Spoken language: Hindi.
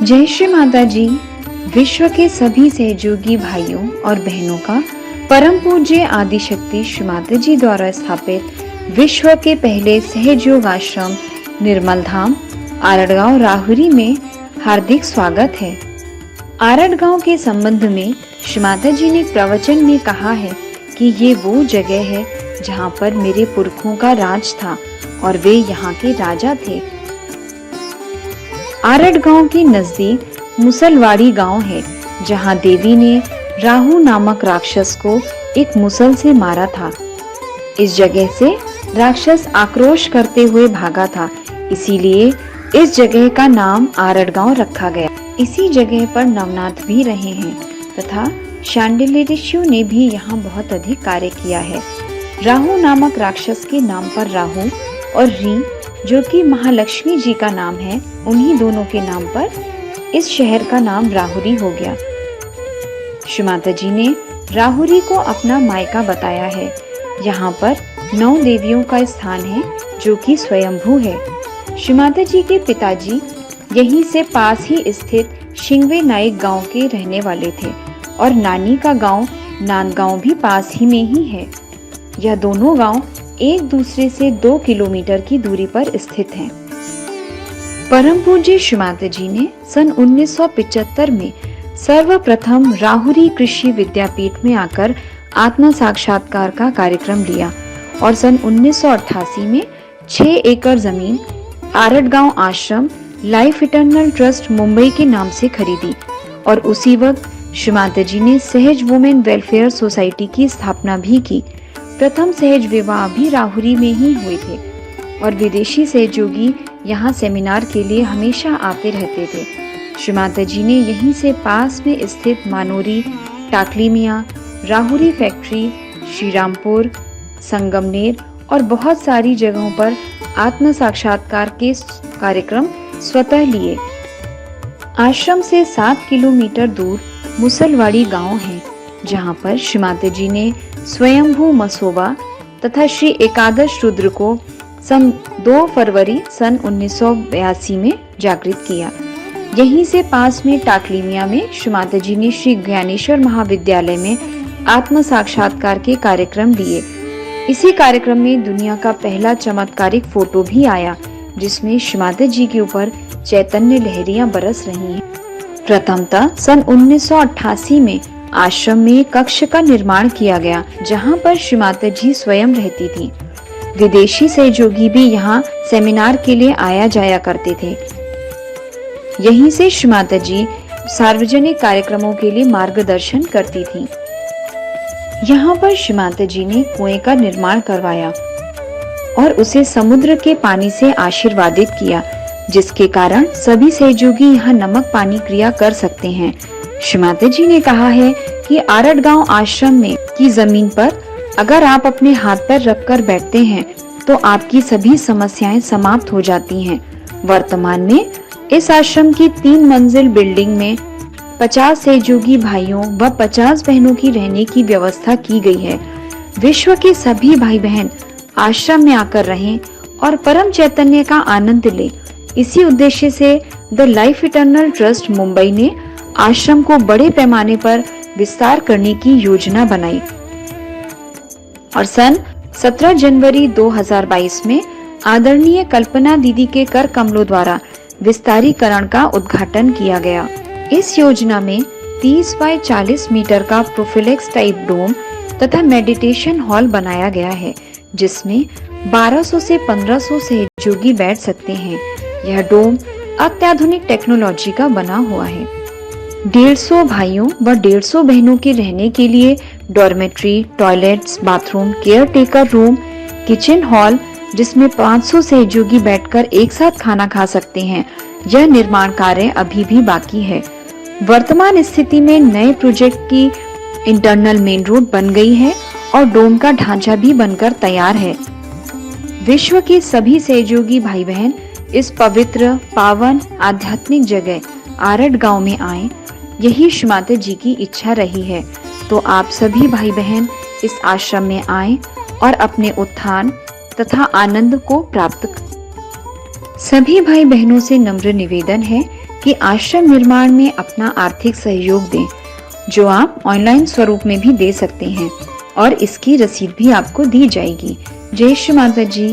जय श्री माता जी। विश्व के सभी सहयोगी भाइयों और बहनों का परम पूज्य आदिशक्ति श्री माता जी द्वारा स्थापित विश्व के पहले सहयोग आश्रम निर्मल धाम आरड़ गांव राहुरी में हार्दिक स्वागत है। आरड़ गांव के संबंध में श्री माता जी ने प्रवचन में कहा है कि ये वो जगह है जहाँ पर मेरे पुरखों का राज था और वे यहाँ के राजा थे। आरड़ गांव के नजदीक मुसलवाड़ी गांव है जहां देवी ने राहु नामक राक्षस को एक मुसल से मारा था। इस जगह से राक्षस आक्रोश करते हुए भागा था, इसीलिए इस जगह का नाम आरड़ गांव रखा गया। इसी जगह पर नवनाथ भी रहे हैं तथा शांडिल्य ऋषियों ने भी यहाँ बहुत अधिक कार्य किया है। राहु नामक राक्षस के नाम पर राहु और री जो कि महालक्ष्मी जी का नाम है, उन्हीं दोनों के नाम पर इस शहर का नाम राहुरी हो गया। श्री माता जी ने राहुरी को अपना मायका बताया है। यहाँ पर 9 देवियों का स्थान है जो कि स्वयंभू है। श्री माता जी के पिताजी यहीं से पास ही स्थित शिंगवे नाइक गांव के रहने वाले थे और नानी का गांव नांदगांव भी पास ही में ही है। यह दोनों गांव एक दूसरे से 2 किलोमीटर की दूरी पर स्थित हैं। परम पूज्य श्री माता जी ने सन 1975 में सर्वप्रथम राहुरी कृषि विद्यापीठ में आकर आत्म साक्षात्कार का कार्यक्रम लिया और सन 1988 में 6 एकड़ जमीन आरड़ गांव आश्रम लाइफ इटर्नल ट्रस्ट मुंबई के नाम से खरीदी और उसी वक्त श्री माता जी ने सहज वुमेन वेलफेयर सोसाइटी की स्थापना भी की। प्रथम सहज विवाह भी राहुरी में ही हुए थे और विदेशी सहयोगी यहाँ सेमिनार के लिए हमेशा आते रहते थे। श्री माता जी ने यहीं से पास में स्थित मानोरी, टाकली मियाँ, राहुरी फैक्ट्री, श्रीरामपुर, संगमनेर और बहुत सारी जगहों पर आत्म साक्षात्कार के कार्यक्रम स्वतः लिए। आश्रम से 7 किलोमीटर दूर मुसलवाड़ी गांव है जहां पर श्री माता जी ने स्वयंभू मसोबा तथा श्री एकादश रुद्र को सन 2 फरवरी सन 1982 में जागृत किया। यहीं से पास में टाकलीमिया में श्री माता जी ने श्री ज्ञानेश्वर महाविद्यालय में आत्म साक्षात्कार के कार्यक्रम लिए। इसी कार्यक्रम में दुनिया का पहला चमत्कारिक फोटो भी आया जिसमें श्री माता जी के ऊपर चैतन्य लहरियां बरस रही हैं। प्रथमतः सन 1988 में आश्रम में कक्ष का निर्माण किया गया जहां पर श्री माता जी स्वयं रहती थी। विदेशी सहयोगी भी यहाँ सेमिनार के लिए आया जाया करते थे। यहीं से श्री माता जी सार्वजनिक कार्यक्रमों के लिए मार्गदर्शन करती थी। यहाँ पर श्री माता जी ने कुएं का निर्माण करवाया और उसे समुद्र के पानी से आशीर्वादित किया जिसके कारण सभी सहयोगी यहाँ नमक पानी क्रिया कर सकते हैं। श्री माता जी ने कहा है कि आरड़ गांव आश्रम में की जमीन पर अगर आप अपने हाथ पैर रखकर बैठते हैं तो आपकी सभी समस्याएं समाप्त हो जाती हैं। वर्तमान में इस आश्रम की 3 मंजिल बिल्डिंग में 50 सहयोगी भाइयों व 50 बहनों की रहने की व्यवस्था की गई है। विश्व के सभी भाई बहन आश्रम में आकर रहें और परम चैतन्य का आनंद लें। इसी उद्देश्य से the life eternal trust Mumbai ने आश्रम को बड़े पैमाने पर विस्तार करने की योजना बनाई और सन 17 जनवरी 2022 में आदरणीय कल्पना दीदी के कर कमलों द्वारा विस्तारीकरण का उद्घाटन किया गया। इस योजना में 30 बाय 40 मीटर का प्रोफिलेक्स टाइप डोम तथा मेडिटेशन हॉल बनाया गया है जिसमें 1200 से 1500 सहयोगी बैठ सकते हैं। यह डोम अत्याधुनिक टेक्नोलॉजी का बना हुआ है। 150 भाइयों व 150 बहनों के रहने के लिए dormitory, toilets, bathroom, care taker room, kitchen hall जिसमें 500 सहयोगी बैठकर एक साथ खाना खा सकते हैं। यह निर्माण कार्य अभी भी बाकी है। वर्तमान स्थिति में नए प्रोजेक्ट की इंटरनल मेन रोड बन गई है और डोम का ढांचा भी बनकर तैयार है। विश्व के सभी सहयोगी भाई बहन इस पवित्र, पावन, आध्यात्मिक जगह आरड़ गांव में आए, यही श्री माता जी की इच्छा रही है। तो आप सभी भाई बहन इस आश्रम में आएं और अपने उत्थान तथा आनंद को प्राप्त सभी भाई बहनों से नम्र निवेदन है कि आश्रम निर्माण में अपना आर्थिक सहयोग दें, जो आप ऑनलाइन स्वरूप में भी दे सकते हैं और इसकी रसीद भी आपको दी जाएगी। जय श्री माता जी।